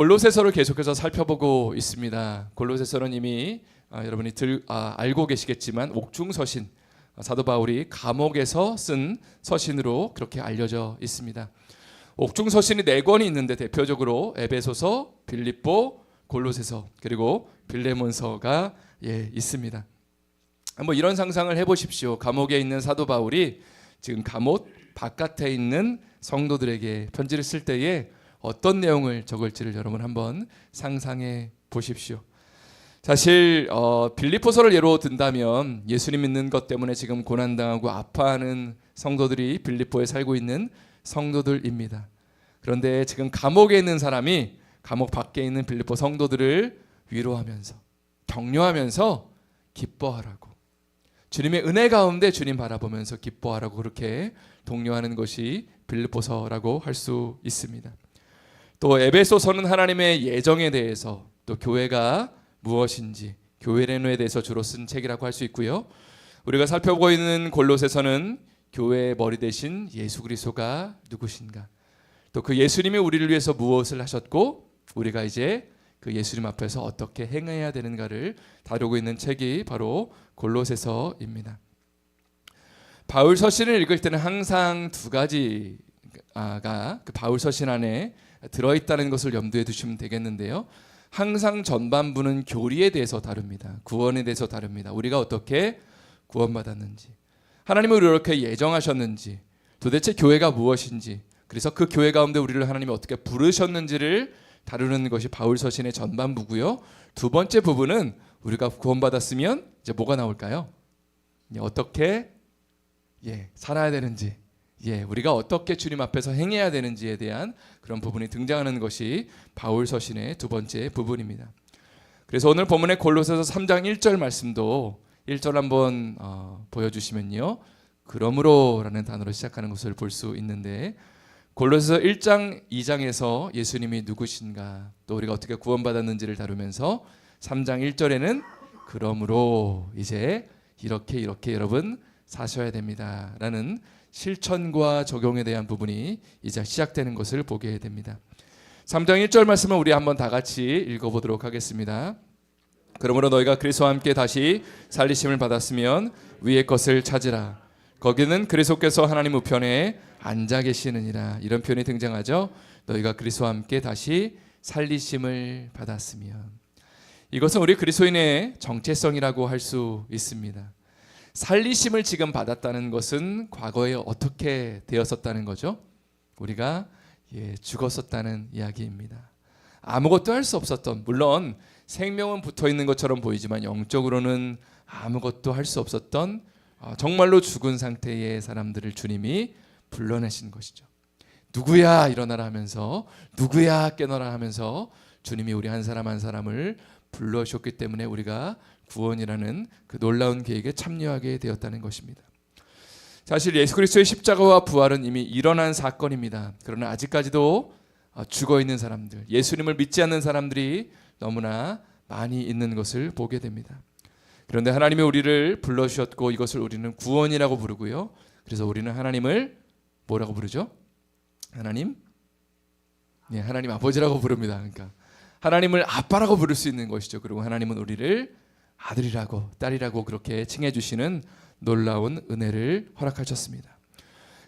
골로새서를 계속해서 살펴보고 있습니다. 골로새서는 이미 여러분이 알고 계시겠지만 옥중서신, 사도 바울이 감옥에서 쓴 서신으로 그렇게 알려져 있습니다. 옥중서신이 4권이 있는데 대표적으로 에베소서, 빌립보, 골로새서 그리고 빌레몬서가 있습니다. 한번 이런 상상을 해보십시오. 감옥에 있는 사도 바울이 지금 감옥 바깥에 있는 성도들에게 편지를 쓸 때에 어떤 내용을 적을지를 여러분 한번 상상해 보십시오. 사실 빌립보서를 예로 든다면 예수님 믿는 것 때문에 지금 고난당하고 아파하는 성도들이 빌립보에 살고 있는 성도들입니다. 그런데 지금 감옥에 있는 사람이 감옥 밖에 있는 빌립보 성도들을 위로하면서 격려하면서 기뻐하라고, 주님의 은혜 가운데 주님 바라보면서 기뻐하라고 그렇게 독려하는 것이 빌립보서라고 할 수 있습니다. 또 에베소서는 하나님의 예정에 대해서, 또 교회가 무엇인지, 교회 레노에 대해서 주로 쓴 책이라고 할 수 있고요. 우리가 살펴보고 있는 골로새서는 교회의 머리 대신 예수 그리스도가 누구신가, 또 그 예수님이 우리를 위해서 무엇을 하셨고 우리가 이제 그 예수님 앞에서 어떻게 행해야 되는가를 다루고 있는 책이 바로 골로새서입니다. 바울 서신을 읽을 때는 항상 두 가지가 그 바울 서신 안에 들어있다는 것을 염두에 두시면 되겠는데요. 항상 전반부는 교리에 대해서 다룹니다. 구원에 대해서 다룹니다. 우리가 어떻게 구원받았는지, 하나님은 우리를 이렇게 예정하셨는지, 도대체 교회가 무엇인지, 그래서 그 교회 가운데 우리를 하나님이 어떻게 부르셨는지를 다루는 것이 바울 서신의 전반부고요. 두 번째 부분은 우리가 구원받았으면 이제 뭐가 나올까요? 어떻게 살아야 되는지, 우리가 어떻게 주님 앞에서 행해야 되는지에 대한 그런 부분이 등장하는 것이 바울 서신의 두 번째 부분입니다. 그래서 오늘 본문의 골로새서 3장 1절 말씀도 1절 한번 보여주시면요, 그러므로라는 단어로 시작하는 것을 볼 수 있는데, 골로새서 1장 2장에서 예수님이 누구신가, 또 우리가 어떻게 구원받았는지를 다루면서 3장 1절에는 그러므로 이제 이렇게 여러분 사셔야 됩니다 라는 실천과 적용에 대한 부분이 이제 시작되는 것을 보게 됩니다. 3장 1절 말씀을 우리 한번 다 같이 읽어보도록 하겠습니다. 그러므로 너희가 그리스도와 함께 다시 살리심을 받았으면 위의 것을 찾으라. 거기는 그리스도께서 하나님 우편에 앉아 계시느니라. 이런 표현이 등장하죠. 너희가 그리스도와 함께 다시 살리심을 받았으면. 이것은 우리 그리스도인의 정체성이라고 할 수 있습니다. 살리심을 지금 받았다는 것은 과거에 어떻게 되었었다는 거죠? 우리가 죽었었다는 이야기입니다. 아무것도 할 수 없었던, 물론 생명은 붙어 있는 것처럼 보이지만 영적으로는 아무것도 할 수 없었던 정말로 죽은 상태의 사람들을 주님이 불러내신 것이죠. 누구야 일어나라 하면서, 누구야 깨너라 하면서 주님이 우리 한 사람 한 사람을 불러주셨기 때문에 우리가 구원이라는 그 놀라운 계획에 참여하게 되었다는 것입니다. 사실 예수 그리스도의 십자가와 부활은 이미 일어난 사건입니다. 그러나 아직까지도 죽어있는 사람들, 예수님을 믿지 않는 사람들이 너무나 많이 있는 것을 보게 됩니다. 그런데 하나님이 우리를 불러주셨고 이것을 우리는 구원이라고 부르고요. 그래서 우리는 하나님을 뭐라고 부르죠? 하나님 아버지라고 부릅니다. 그러니까 하나님을 아빠라고 부를 수 있는 것이죠. 그리고 하나님은 우리를 아들이라고, 딸이라고 그렇게 칭해 주시는 놀라운 은혜를 허락하셨습니다.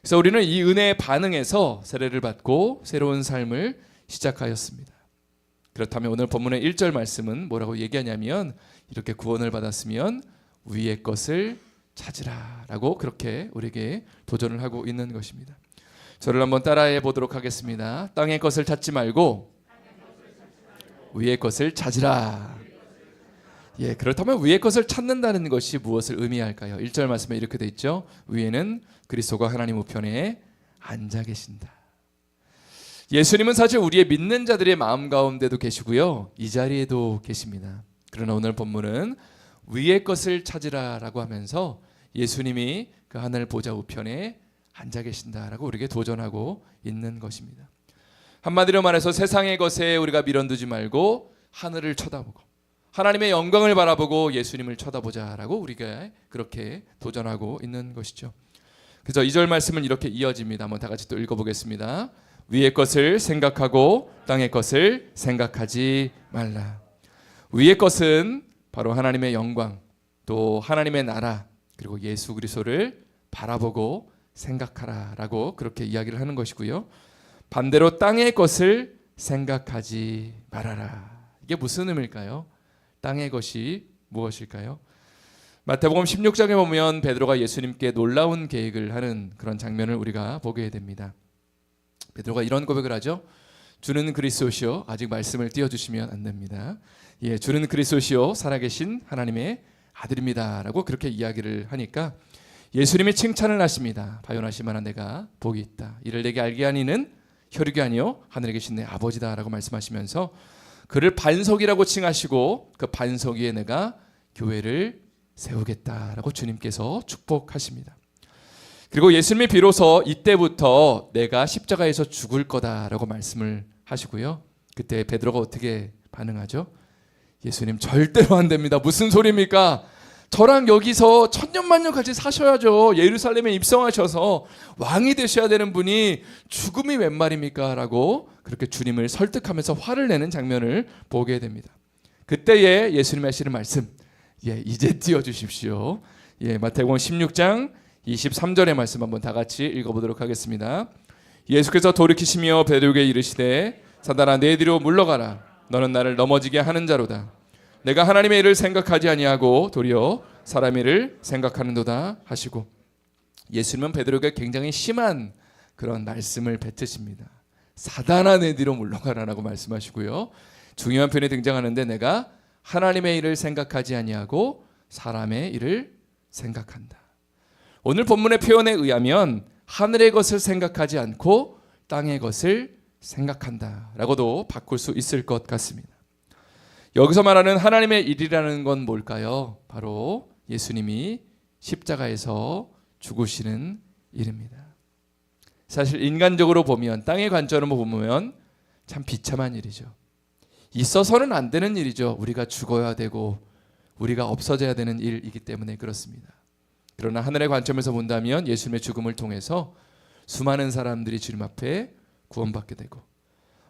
그래서 우리는 이 은혜에 반응해서 세례를 받고 새로운 삶을 시작하였습니다. 그렇다면 오늘 본문의 1절 말씀은 뭐라고 얘기하냐면, 이렇게 구원을 받았으면 위의 것을 찾으라 라고 그렇게 우리에게 도전을 하고 있는 것입니다. 저를 한번 따라해 보도록 하겠습니다. 땅의 것을 찾지 말고 위의 것을 찾으라. 그렇다면 위의 것을 찾는다는 것이 무엇을 의미할까요? 1절 말씀에 이렇게 돼 있죠. 위에는 그리스도가 하나님 우편에 앉아 계신다. 예수님은 사실 우리의 믿는 자들의 마음 가운데도 계시고요, 이 자리에도 계십니다. 그러나 오늘 본문은 위의 것을 찾으라 라고 하면서 예수님이 그 하늘 보좌 우편에 앉아 계신다라고 우리에게 도전하고 있는 것입니다. 한마디로 말해서 세상의 것에 우리가 미련두지 말고 하늘을 쳐다보고 하나님의 영광을 바라보고 예수님을 쳐다보자라고 우리가 그렇게 도전하고 있는 것이죠. 그래서 2절 말씀은 이렇게 이어집니다. 한번 다 같이 또 읽어보겠습니다. 위의 것을 생각하고 땅의 것을 생각하지 말라. 위의 것은 바로 하나님의 영광, 또 하나님의 나라, 그리고 예수 그리스도를 바라보고 생각하라라고 그렇게 이야기를 하는 것이고요. 반대로 땅의 것을 생각하지 말아라. 이게 무슨 의미일까요? 땅의 것이 무엇일까요? 마태복음 16장에 보면 베드로가 예수님께 놀라운 계획을 하는 그런 장면을 우리가 보게 됩니다. 베드로가 이런 고백을 하죠. 주는 그리스도시요. 아직 말씀을 띄워주시면 안 됩니다. 예, 주는 그리스도시요 살아계신 하나님의 아들입니다 라고 그렇게 이야기를 하니까 예수님이 칭찬을 하십니다. 바요나시마나 내가 복이 있다. 이를 내게 알게 하니는 혈육이 아니요 하늘에 계신 내 아버지다 라고 말씀하시면서 그를 반석이라고 칭하시고 그 반석 위에 내가 교회를 세우겠다라고 주님께서 축복하십니다. 그리고 예수님이 비로소 이때부터 내가 십자가에서 죽을 거다라고 말씀을 하시고요. 그때 베드로가 어떻게 반응하죠? 예수님 절대로 안 됩니다. 무슨 소리입니까? 저랑 여기서 천년만년 같이 사셔야죠. 예루살렘에 입성하셔서 왕이 되셔야 되는 분이 죽음이 웬 말입니까? 라고 그렇게 주님을 설득하면서 화를 내는 장면을 보게 됩니다. 그때에 예수님이 하시는 말씀, 이제 띄워주십시오. 마태복음 16장 23절의 말씀 한번 다 같이 읽어보도록 하겠습니다. 예수께서 돌이키시며 베드로에게 이르시되 사단아 내 뒤로 물러가라. 너는 나를 넘어지게 하는 자로다. 내가 하나님의 일을 생각하지 아니하고 도리어 사람의 일을 생각하는도다 하시고 예수님은 베드로에게 굉장히 심한 그런 말씀을 뱉으십니다. 사단아 내 뒤로 물러가라라고 말씀하시고요. 중요한 표현이 등장하는데 내가 하나님의 일을 생각하지 아니하고 사람의 일을 생각한다. 오늘 본문의 표현에 의하면 하늘의 것을 생각하지 않고 땅의 것을 생각한다라고도 바꿀 수 있을 것 같습니다. 여기서 말하는 하나님의 일이라는 건 뭘까요? 바로 예수님이 십자가에서 죽으시는 일입니다. 사실 인간적으로 보면 땅의 관점으로 보면 참 비참한 일이죠. 있어서는 안 되는 일이죠. 우리가 죽어야 되고 우리가 없어져야 되는 일이기 때문에 그렇습니다. 그러나 하늘의 관점에서 본다면 예수님의 죽음을 통해서 수많은 사람들이 주님 앞에 구원받게 되고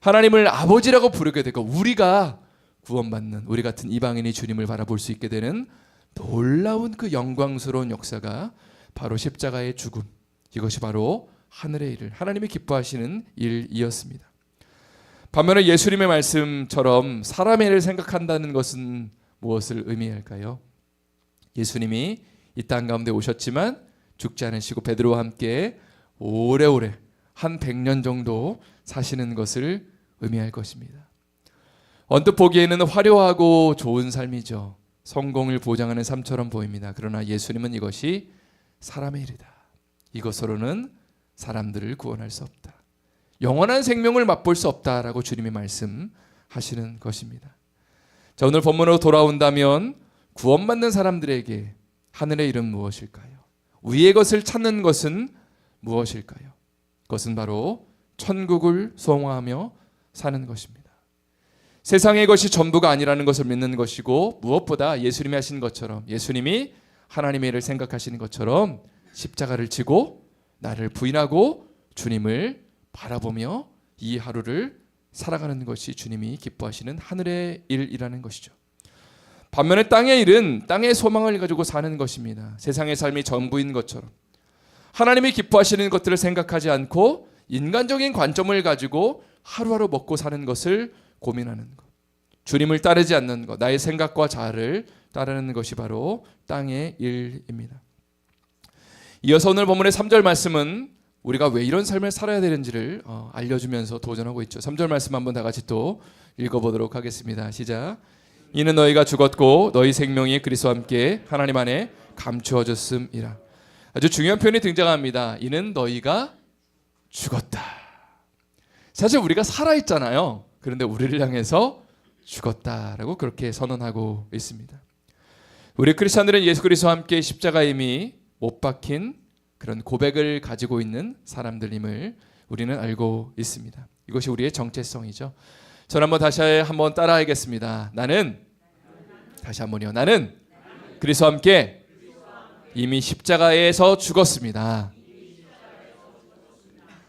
하나님을 아버지라고 부르게 되고 우리가 구원받는 우리 같은 이방인이 주님을 바라볼 수 있게 되는 놀라운 그 영광스러운 역사가 바로 십자가의 죽음, 이것이 바로 하늘의 일을 하나님이 기뻐하시는 일이었습니다. 반면에 예수님의 말씀처럼 사람의 일을 생각한다는 것은 무엇을 의미할까요? 예수님이 이 땅 가운데 오셨지만 죽지 않으시고 베드로와 함께 오래오래 한 100년 정도 사시는 것을 의미할 것입니다. 언뜻 보기에는 화려하고 좋은 삶이죠. 성공을 보장하는 삶처럼 보입니다. 그러나 예수님은 이것이 사람의 일이다. 이것으로는 사람들을 구원할 수 없다. 영원한 생명을 맛볼 수 없다라고 주님이 말씀하시는 것입니다. 자, 오늘 본문으로 돌아온다면 구원받는 사람들에게 하늘의 일은 무엇일까요? 위의 것을 찾는 것은 무엇일까요? 그것은 바로 천국을 소망하며 사는 것입니다. 세상의 것이 전부가 아니라는 것을 믿는 것이고 무엇보다 예수님이 하신 것처럼 예수님이 하나님의 일을 생각하시는 것처럼 십자가를 지고 나를 부인하고 주님을 바라보며 이 하루를 살아가는 것이 주님이 기뻐하시는 하늘의 일이라는 것이죠. 반면에 땅의 일은 땅의 소망을 가지고 사는 것입니다. 세상의 삶이 전부인 것처럼 하나님이 기뻐하시는 것들을 생각하지 않고 인간적인 관점을 가지고 하루하루 먹고 사는 것을 고민하는 것, 주님을 따르지 않는 것, 나의 생각과 자아를 따르는 것이 바로 땅의 일입니다. 이어서 오늘 본문의 3절 말씀은 우리가 왜 이런 삶을 살아야 되는지를 알려주면서 도전하고 있죠. 3절 말씀 한번 다 같이 또 읽어보도록 하겠습니다. 시작. 이는 너희가 죽었고 너희 생명이 그리스도와 함께 하나님 안에 감추어졌음이라. 아주 중요한 표현이 등장합니다. 이는 너희가 죽었다. 사실 우리가 살아있잖아요. 그런데 우리를 향해서 죽었다라고 그렇게 선언하고 있습니다. 우리 크리스찬들은 예수 그리스도와 함께 십자가에 이미 못 박힌 그런 고백을 가지고 있는 사람들임을 우리는 알고 있습니다. 이것이 우리의 정체성이죠. 저는 다시 한번 따라하겠습니다. 나는 다시 한번요. 나는 그리스도와 함께 이미 십자가에서 죽었습니다.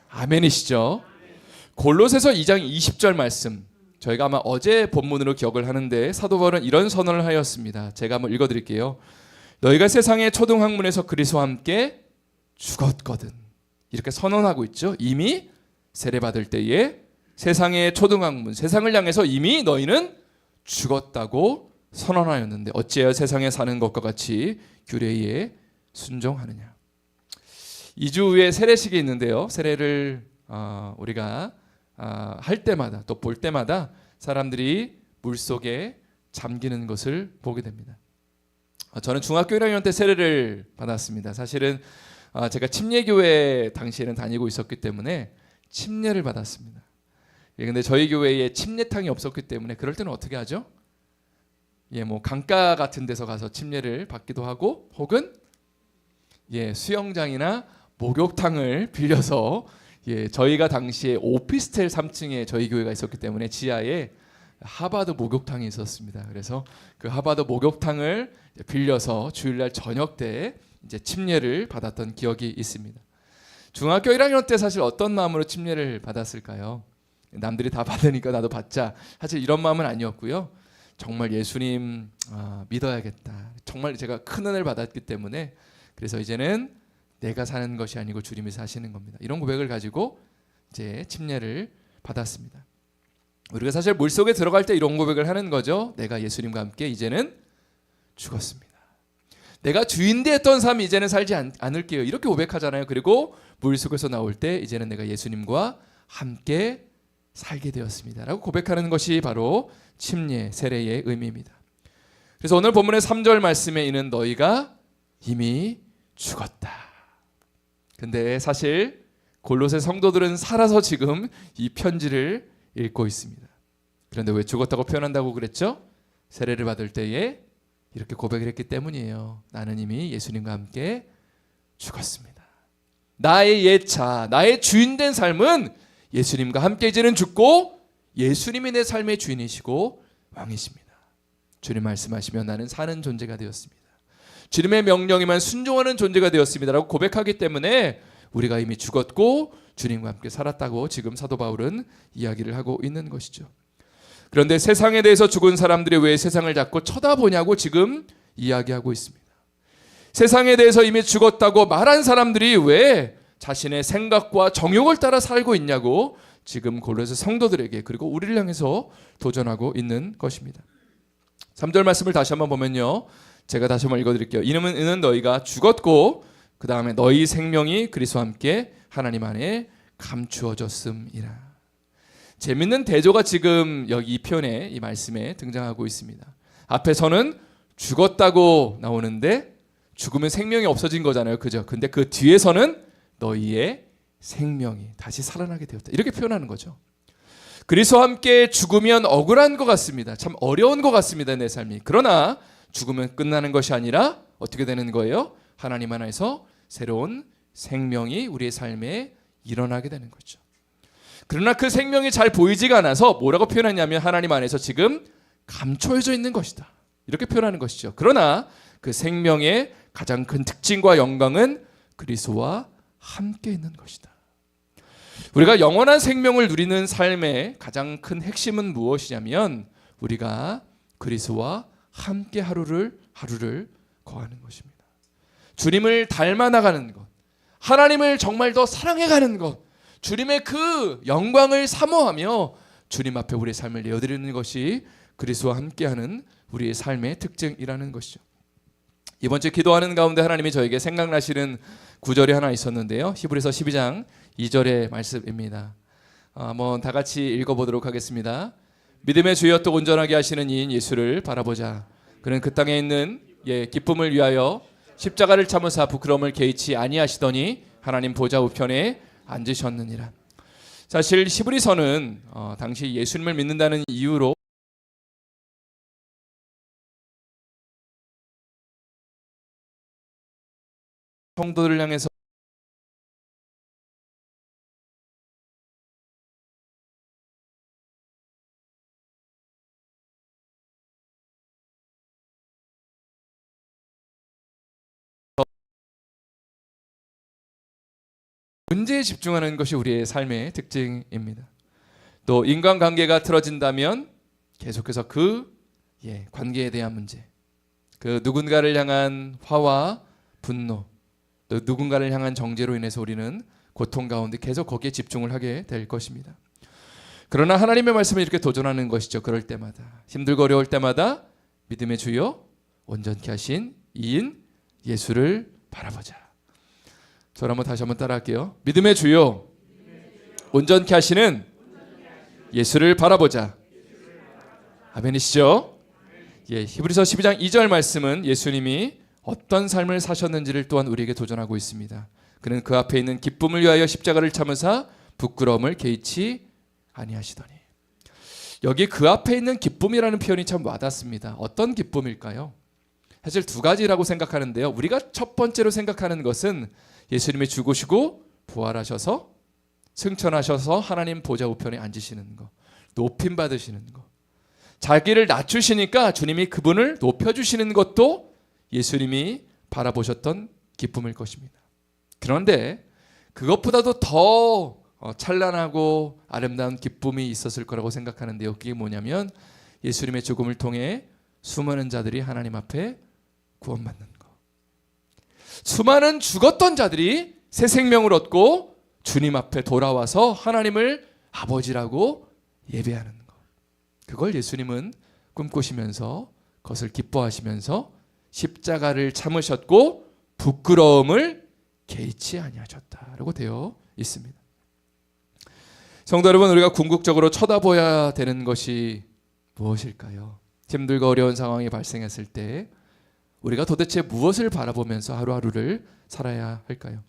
아멘이시죠? 골로새서 2장 20절 말씀, 저희가 아마 어제 본문으로 기억을 하는데 사도 바울은 이런 선언을 하였습니다. 제가 한번 읽어드릴게요. 너희가 세상의 초등학문에서 그리스도와 함께 죽었거든. 이렇게 선언하고 있죠. 이미 세례받을 때에 세상의 초등학문, 세상을 향해서 이미 너희는 죽었다고 선언하였는데 어찌하여 세상에 사는 것과 같이 규례에 순종하느냐. 2주 후에 세례식이 있는데요. 세례를 우리가 할 때마다 또 볼 때마다 사람들이 물속에 잠기는 것을 보게 됩니다. 저는 중학교 1학년 때 세례를 받았습니다. 사실은 제가 침례교회 당시에는 다니고 있었기 때문에 침례를 받았습니다. 근데 저희 교회에 침례탕이 없었기 때문에 그럴 때는 어떻게 하죠? 뭐 강가 같은 데서 가서 침례를 받기도 하고 혹은 수영장이나 목욕탕을 빌려서 저희가 당시에 오피스텔 3층에 저희 교회가 있었기 때문에 지하에 하바드 목욕탕이 있었습니다. 그래서 그 하바드 목욕탕을 빌려서 주일날 저녁 때 이제 침례를 받았던 기억이 있습니다. 중학교 1학년 때 사실 어떤 마음으로 침례를 받았을까요? 남들이 다 받으니까 나도 받자. 사실 이런 마음은 아니었고요. 정말 예수님 믿어야겠다. 정말 제가 큰 은혜를 받았기 때문에 그래서 이제는 내가 사는 것이 아니고 주님이 사시는 겁니다. 이런 고백을 가지고 이제 침례를 받았습니다. 우리가 사실 물속에 들어갈 때 이런 고백을 하는 거죠. 내가 예수님과 함께 이제는 죽었습니다. 내가 주인 되었던 삶 이제는 살지 않을게요. 이렇게 고백하잖아요. 그리고 물속에서 나올 때 이제는 내가 예수님과 함께 살게 되었습니다. 라고 고백하는 것이 바로 침례, 세례의 의미입니다. 그래서 오늘 본문의 3절 말씀에 있는 너희가 이미 죽었다. 근데 사실 골로새 성도들은 살아서 지금 이 편지를 읽고 있습니다. 그런데 왜 죽었다고 표현한다고 그랬죠? 세례를 받을 때에 이렇게 고백을 했기 때문이에요. 나는 이미 예수님과 함께 죽었습니다. 나의 옛자, 나의 주인된 삶은 예수님과 함께 이제는 죽고 예수님이 내 삶의 주인이시고 왕이십니다. 주님 말씀하시면 나는 사는 존재가 되었습니다. 주님의 명령에만 순종하는 존재가 되었습니다. 라고 고백하기 때문에 우리가 이미 죽었고 주님과 함께 살았다고 지금 사도 바울은 이야기를 하고 있는 것이죠. 그런데 세상에 대해서 죽은 사람들이 왜 세상을 자꾸 쳐다보냐고 지금 이야기하고 있습니다. 세상에 대해서 이미 죽었다고 말한 사람들이 왜 자신의 생각과 정욕을 따라 살고 있냐고 지금 골로새 성도들에게 그리고 우리를 향해서 도전하고 있는 것입니다. 3절 말씀을 다시 한번 보면요. 제가 다시 한번 읽어드릴게요. 이는 너희가 죽었고 그 다음에 너희 생명이 그리스도와 함께 하나님 안에 감추어졌음이라. 재밌는 대조가 지금 여기 이 편에 이 말씀에 등장하고 있습니다. 앞에서는 죽었다고 나오는데 죽으면 생명이 없어진 거잖아요. 그죠? 근데 그 뒤에서는 너희의 생명이 다시 살아나게 되었다. 이렇게 표현하는 거죠. 그리스도와 함께 죽으면 억울한 것 같습니다. 참 어려운 것 같습니다. 내 삶이. 그러나 죽으면 끝나는 것이 아니라 어떻게 되는 거예요? 하나님 안에서 새로운 생명이 우리의 삶에 일어나게 되는 거죠. 그러나 그 생명이 잘 보이지가 않아서 뭐라고 표현하냐면 하나님 안에서 지금 감춰져 있는 것이다. 이렇게 표현하는 것이죠. 그러나 그 생명의 가장 큰 특징과 영광은 그리스도와 함께 있는 것이다. 우리가 영원한 생명을 누리는 삶의 가장 큰 핵심은 무엇이냐면 우리가 그리스도와 함께 하루를 거하는 것입니다. 주님을 닮아나가는 것, 하나님을 정말 더 사랑해가는 것, 주님의 그 영광을 사모하며 주님 앞에 우리의 삶을 내어드리는 것이 그리스도와 함께하는 우리의 삶의 특징이라는 것이죠. 이번 주 기도하는 가운데 하나님이 저에게 생각나시는 구절이 하나 있었는데요. 히브리서 12장 2절의 말씀입니다. 한번 다 같이 읽어보도록 하겠습니다. 믿음의 주여 또 온전하게 하시는 이인 예수를 바라보자. 그는 그 땅에 있는 기쁨을 위하여 십자가를 참으사 부끄러움을 개의치 아니하시더니 하나님 보좌 우편에 앉으셨느니라. 사실 히브리서는 당시 예수님을 믿는다는 이유로 성도들을 향해서 문제에 집중하는 것이 우리의 삶의 특징입니다. 또 인간관계가 틀어진다면 계속해서 그 관계에 대한 문제, 그 누군가를 향한 화와 분노, 또 누군가를 향한 정죄로 인해서 우리는 고통 가운데 계속 거기에 집중을 하게 될 것입니다. 그러나 하나님의 말씀에 이렇게 도전하는 것이죠. 그럴 때마다, 힘들고 어려울 때마다 믿음의 주여 온전케 하신 이인 예수를 바라보자. 저를 한번 다시 한번 따라할게요. 믿음의 주여 온전케 하시는 예수를 바라보자. 아멘이시죠? 히브리서 12장 2절 말씀은 예수님이 어떤 삶을 사셨는지를 또한 우리에게 도전하고 있습니다. 그는 그 앞에 있는 기쁨을 위하여 십자가를 참으사 부끄러움을 개의치 아니하시더니. 여기 그 앞에 있는 기쁨이라는 표현이 참 와닿습니다. 어떤 기쁨일까요? 사실 두 가지라고 생각하는데요. 우리가 첫 번째로 생각하는 것은 예수님이 죽으시고 부활하셔서 승천하셔서 하나님 보좌 우편에 앉으시는 것, 높임 받으시는 것, 자기를 낮추시니까 주님이 그분을 높여주시는 것도 예수님이 바라보셨던 기쁨일 것입니다. 그런데 그것보다도 더 찬란하고 아름다운 기쁨이 있었을 거라고 생각하는데요. 그게 뭐냐면 예수님의 죽음을 통해 수많은 자들이 하나님 앞에 구원받는 것, 수많은 죽었던 자들이 새 생명을 얻고 주님 앞에 돌아와서 하나님을 아버지라고 예배하는 것, 그걸 예수님은 꿈꾸시면서 그것을 기뻐하시면서 십자가를 참으셨고 부끄러움을 개의치 아니하셨다라고 되어 있습니다. 성도 여러분, 우리가 궁극적으로 쳐다보아야 되는 것이 무엇일까요? 힘들고 어려운 상황이 발생했을 때 우리가 도대체 무엇을 바라보면서 하루하루를 살아야 할까요?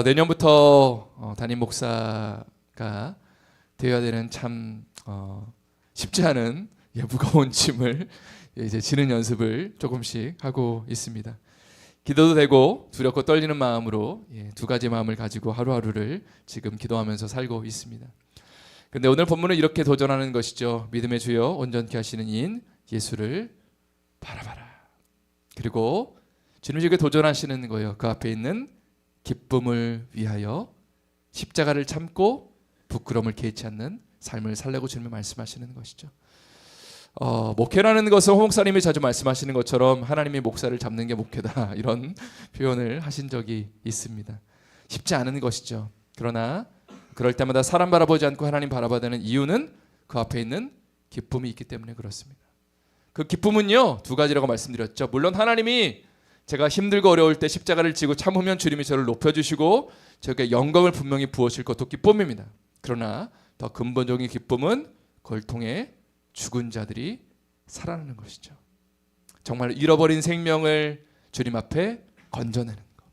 내년부터 담임 목사가 되어야 되는 참 쉽지 않은 무거운 짐을 이제 지는 연습을 조금씩 하고 있습니다. 기도도 되고 두렵고 떨리는 마음으로 두 가지 마음을 가지고 하루하루를 지금 기도하면서 살고 있습니다. 근데 오늘 본문은 이렇게 도전하는 것이죠. 믿음의 주여 온전케 하시는 이인 예수를 바라봐라. 그리고 주님에게 도전하시는 거예요. 그 앞에 있는 기쁨을 위하여 십자가를 참고 부끄러움을 개의치 않는 삶을 살려고 주님이 말씀하시는 것이죠. 목회라는 것은 홍 목사님이 자주 말씀하시는 것처럼 하나님이 목사를 잡는 게 목회다, 이런 표현을 하신 적이 있습니다. 쉽지 않은 것이죠. 그러나 그럴 때마다 사람 바라보지 않고 하나님 바라봐야 되는 이유는 그 앞에 있는 기쁨이 있기 때문에 그렇습니다. 그 기쁨은요, 두 가지라고 말씀드렸죠. 물론 하나님이 제가 힘들고 어려울 때 십자가를 지고 참으면 주님이 저를 높여주시고 저에게 영광을 분명히 부으실 것도 기쁨입니다. 그러나 더 근본적인 기쁨은 그걸 통해 죽은 자들이 살아나는 것이죠. 정말 잃어버린 생명을 주님 앞에 건져내는 것.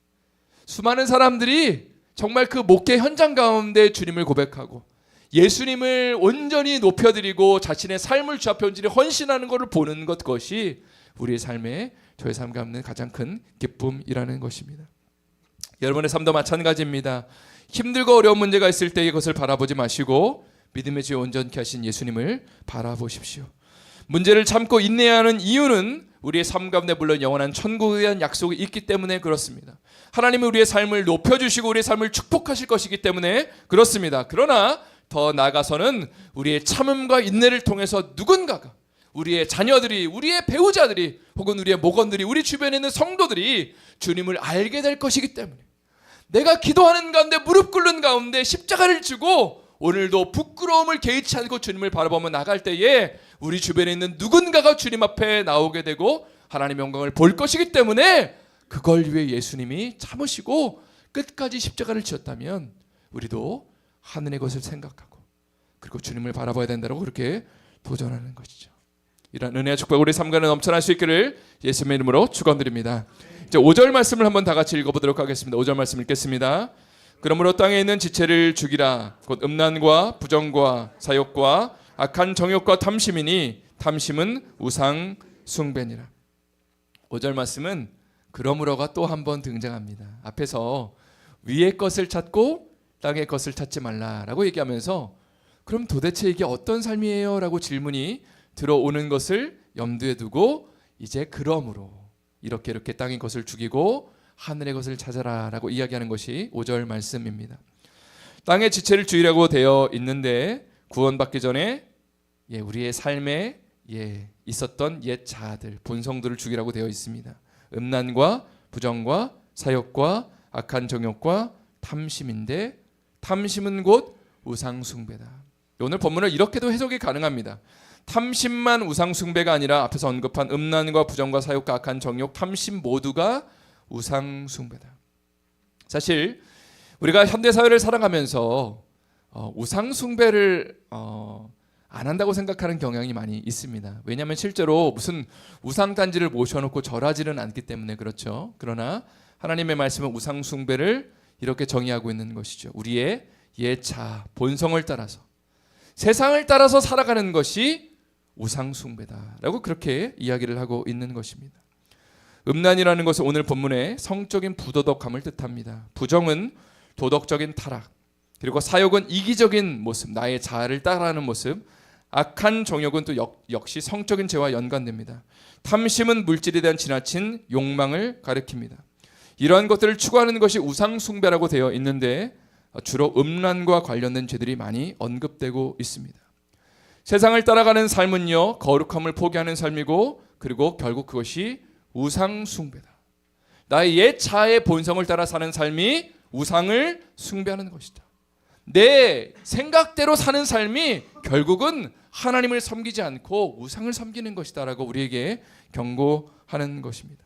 수많은 사람들이 정말 그 목회 현장 가운데 주님을 고백하고 예수님을 온전히 높여드리고 자신의 삶을 주 앞에 온전히 헌신하는 것을 보는 것, 그것이 우리의 삶에, 저의 삶 가운데 가장 큰 기쁨이라는 것입니다. 여러분의 삶도 마찬가지입니다. 힘들고 어려운 문제가 있을 때 이것을 바라보지 마시고 믿음의 주여 온전케 하신 예수님을 바라보십시오. 문제를 참고 인내하는 이유는 우리의 삶 가운데 물론 영원한 천국에 대한 약속이 있기 때문에 그렇습니다. 하나님은 우리의 삶을 높여주시고 우리의 삶을 축복하실 것이기 때문에 그렇습니다. 그러나 더 나아가서는 우리의 참음과 인내를 통해서 누군가가, 우리의 자녀들이, 우리의 배우자들이, 혹은 우리의 목원들이, 우리 주변에 있는 성도들이 주님을 알게 될 것이기 때문에 내가 기도하는 가운데 무릎 꿇는 가운데 십자가를 지고 오늘도 부끄러움을 개의치 않고 주님을 바라보며 나갈 때에 우리 주변에 있는 누군가가 주님 앞에 나오게 되고 하나님의 영광을 볼 것이기 때문에 그걸 위해 예수님이 참으시고 끝까지 십자가를 지었다면 우리도 하늘의 것을 생각하고 그리고 주님을 바라봐야 된다고 그렇게 도전하는 것이죠. 이런 은혜와 축복 우리 삶 가운데 넘쳐날 수 있기를 예수님의 이름으로 축원드립니다. 이제 5절 말씀을 한번 다 같이 읽어보도록 하겠습니다. 5절 말씀 읽겠습니다. 그러므로 땅에 있는 지체를 죽이라. 곧 음란과 부정과 사욕과 악한 정욕과 탐심이니 탐심은 우상 숭배니라. 5절 말씀은 그러므로가 또 한 번 등장합니다. 앞에서 위의 것을 찾고 땅의 것을 찾지 말라라고 얘기하면서 그럼 도대체 이게 어떤 삶이에요? 라고 질문이 들어오는 것을 염두에 두고 이제 그러므로 이렇게 땅의 것을 죽이고 하늘의 것을 찾아라 라고 이야기하는 것이 5절 말씀입니다. 땅의 지체를 죽이라고 되어 있는데 구원받기 전에 우리의 삶에 있었던 옛 자아들, 본성들을 죽이라고 되어 있습니다. 음란과 부정과 사욕과 악한 정욕과 탐심인데 탐심은 곧 우상 숭배다. 오늘 본문을 이렇게도 해석이 가능합니다. 탐심만 우상 숭배가 아니라 앞에서 언급한 음란과 부정과 사욕과 악한 정욕, 탐심 모두가 우상 숭배다. 사실 우리가 현대 사회를 살아가면서 우상 숭배를 안 한다고 생각하는 경향이 많이 있습니다. 왜냐하면 실제로 무슨 우상 단지를 모셔놓고 절하지는 않기 때문에 그렇죠. 그러나 하나님의 말씀은 우상 숭배를 이렇게 정의하고 있는 것이죠. 우리의 옛 자아, 본성을 따라서 세상을 따라서 살아가는 것이 우상 숭배다라고 그렇게 이야기를 하고 있는 것입니다. 음란이라는 것은 오늘 본문의 성적인 부도덕함을 뜻합니다. 부정은 도덕적인 타락, 그리고 사욕은 이기적인 모습, 나의 자아를 따라하는 모습, 악한 정욕은 또 역시 성적인 죄와 연관됩니다. 탐심은 물질에 대한 지나친 욕망을 가리킵니다. 이러한 것들을 추구하는 것이 우상 숭배라고 되어 있는데 주로 음란과 관련된 죄들이 많이 언급되고 있습니다. 세상을 따라가는 삶은요, 거룩함을 포기하는 삶이고, 그리고 결국 그것이 우상 숭배다. 나의 옛 자아의 본성을 따라 사는 삶이 우상을 숭배하는 것이다. 내 생각대로 사는 삶이 결국은 하나님을 섬기지 않고 우상을 섬기는 것이다 라고 우리에게 경고하는 것입니다.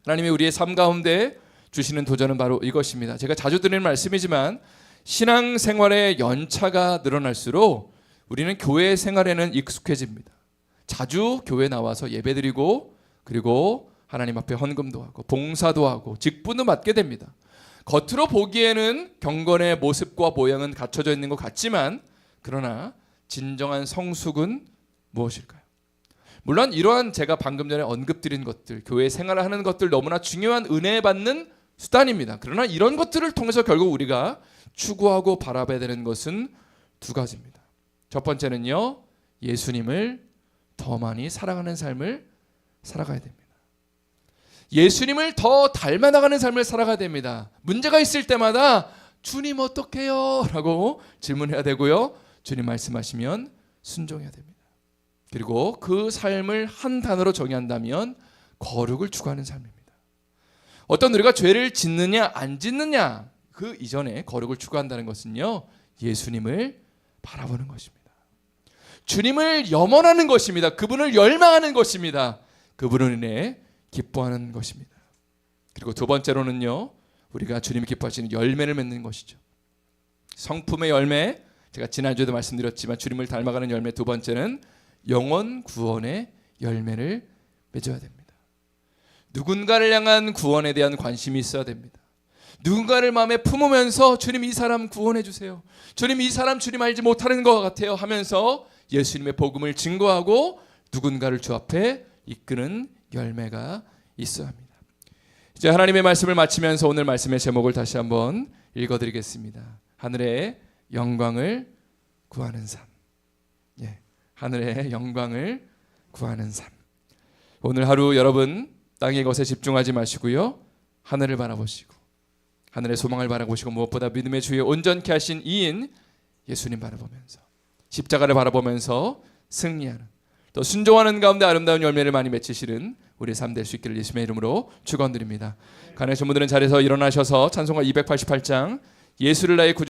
하나님이 우리의 삶 가운데 주시는 도전은 바로 이것입니다. 제가 자주 드리는 말씀이지만 신앙생활의 연차가 늘어날수록 우리는 교회 생활에는 익숙해집니다. 자주 교회 나와서 예배드리고, 그리고 하나님 앞에 헌금도 하고 봉사도 하고 직분도 맡게 됩니다. 겉으로 보기에는 경건의 모습과 모양은 갖춰져 있는 것 같지만, 그러나 진정한 성숙은 무엇일까요? 물론 이러한 제가 방금 전에 언급드린 것들, 교회 생활을 하는 것들 너무나 중요한 은혜 받는 수단입니다. 그러나 이런 것들을 통해서 결국 우리가 추구하고 바라봐야 되는 것은 두 가지입니다. 첫 번째는요, 예수님을 더 많이 사랑하는 삶을 살아가야 됩니다. 예수님을 더 닮아나가는 삶을 살아가야 됩니다. 문제가 있을 때마다 주님 어떡해요? 라고 질문해야 되고요. 주님 말씀하시면 순종해야 됩니다. 그리고 그 삶을 한 단어로 정의한다면 거룩을 추구하는 삶입니다. 어떤 우리가 죄를 짓느냐 안 짓느냐 그 이전에 거룩을 추구한다는 것은요, 예수님을 바라보는 것입니다. 주님을 염원하는 것입니다. 그분을 열망하는 것입니다. 그분을 인해 기뻐하는 것입니다. 그리고 두 번째로는요, 우리가 주님이 기뻐하시는 열매를 맺는 것이죠. 성품의 열매, 제가 지난주에도 말씀드렸지만 주님을 닮아가는 열매 두 번째는 영혼 구원의 열매를 맺어야 됩니다. 누군가를 향한 구원에 대한 관심이 있어야 됩니다. 누군가를 마음에 품으면서 주님 이 사람 구원해 주세요. 주님 이 사람 주님 알지 못하는 것 같아요 하면서 예수님의 복음을 증거하고 누군가를 주 앞에 이끄는 열매가 있어야 합니다. 이제 하나님의 말씀을 마치면서 오늘 말씀의 제목을 다시 한번 읽어드리겠습니다. 하늘의 영광을 구하는 삶. 하늘의 영광을 구하는 삶. 오늘 하루 여러분 땅의 것에 집중하지 마시고요, 하늘을 바라보시고 하늘의 소망을 바라보시고 무엇보다 믿음의 주에 온전케 하신 이인 예수님 바라보면서 십자가를 바라보면서 승리하는, 또 순종하는 가운데 아름다운 열매를 많이 맺히시는 우리의 삶 될 수 있기를 예수님의 이름으로 축원드립니다. 가능하신 분들은 자리에서 일어나셔서 찬송가 288장 예수를 나의 구주